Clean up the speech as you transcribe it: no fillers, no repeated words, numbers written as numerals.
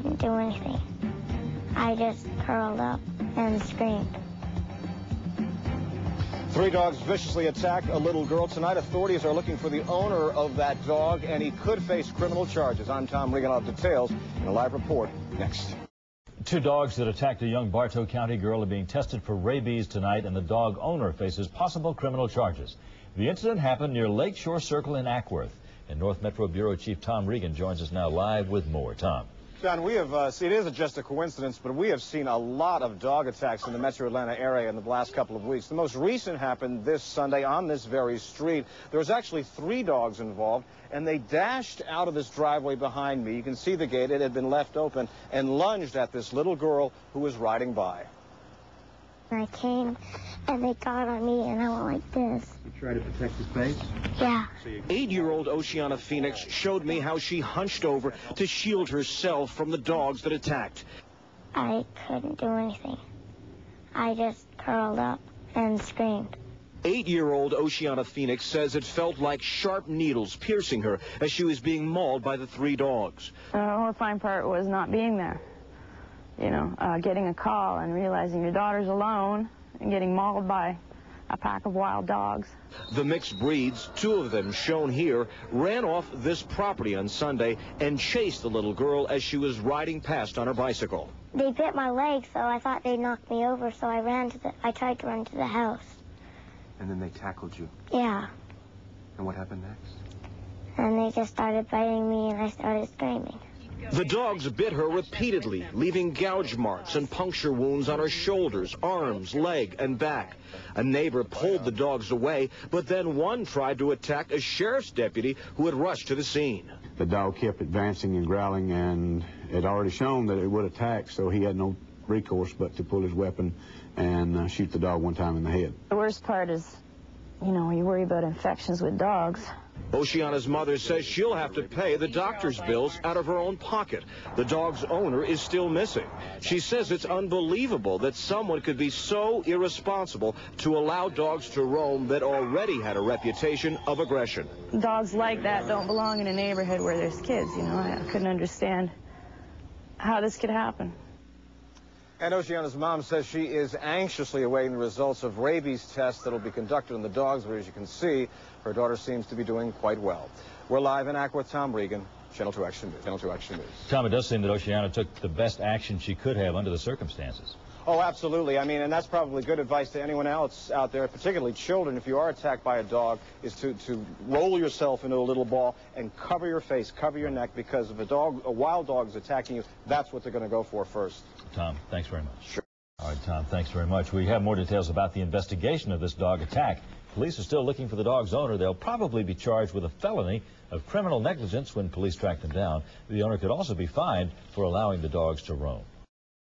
couldn't do anything. I just curled up and screamed. 3 dogs viciously attacked a little girl tonight. Authorities are looking for the owner of that dog, and he could face criminal charges. I'm Tom Regan. I'll have details in a live report next. 2 dogs that attacked a young Bartow County girl are being tested for rabies tonight, and the dog owner faces possible criminal charges. The incident happened near Lakeshore Circle in Ackworth. And North Metro Bureau Chief Tom Regan joins us now live with more. Tom. John, we have seen, it isn't just a coincidence, but we have seen a lot of dog attacks in the metro Atlanta area in the last couple of weeks. The most recent happened this Sunday on this very street. There was actually 3 dogs involved, and they dashed out of this driveway behind me. You can see the gate. It had been left open, and lunged at this little girl who was riding by. I came, and they got on me, and I went like this. You try to protect his face? Yeah. 8-year-old Oceana Phoenix showed me how she hunched over to shield herself from the dogs that attacked. I couldn't do anything. I just curled up and screamed. 8-year-old Oceana Phoenix says it felt like sharp needles piercing her as she was being mauled by the 3 dogs. The horrifying part was not being there. You know, getting a call and realizing your daughter's alone and getting mauled by a pack of wild dogs. The mixed breeds, 2 of them shown here, ran off this property on Sunday and chased the little girl as she was riding past on her bicycle. They bit my leg, so I thought they knocked me over, so I tried to run to the house. And then they tackled you? Yeah. And what happened next? And they just started biting me, and I started screaming. The dogs bit her repeatedly, leaving gouge marks and puncture wounds on her shoulders, arms, leg, and back. A neighbor pulled the dogs away, but then one tried to attack a sheriff's deputy who had rushed to the scene. The dog kept advancing and growling, and it had already shown that it would attack, so he had no recourse but to pull his weapon and shoot the dog one time in the head. The worst part is, you know, you worry about infections with dogs. Oceana's mother says she'll have to pay the doctor's bills out of her own pocket. The dog's owner is still missing. She says it's unbelievable that someone could be so irresponsible to allow dogs to roam that already had a reputation of aggression. Dogs like that don't belong in a neighborhood where there's kids, you know. I couldn't understand how this could happen. And Oceana's mom says she is anxiously awaiting the results of rabies tests that will be conducted on the dogs, but as you can see, her daughter seems to be doing quite well. We're live in Ackworth. Tom Regan, Channel 2 Action News. Channel 2 Action News. Tom, it does seem that Oceana took the best action she could have under the circumstances. Oh, absolutely. I mean, and that's probably good advice to anyone else out there, particularly children. If you are attacked by a dog, is to roll yourself into a little ball and cover your face, cover your neck, because if a wild dog is attacking you, that's what they're going to go for first. Tom, thanks very much. Sure. All right, Tom, thanks very much. We have more details about the investigation of this dog attack. Police are still looking for the dog's owner. They'll probably be charged with a felony of criminal negligence when police track them down. The owner could also be fined for allowing the dogs to roam.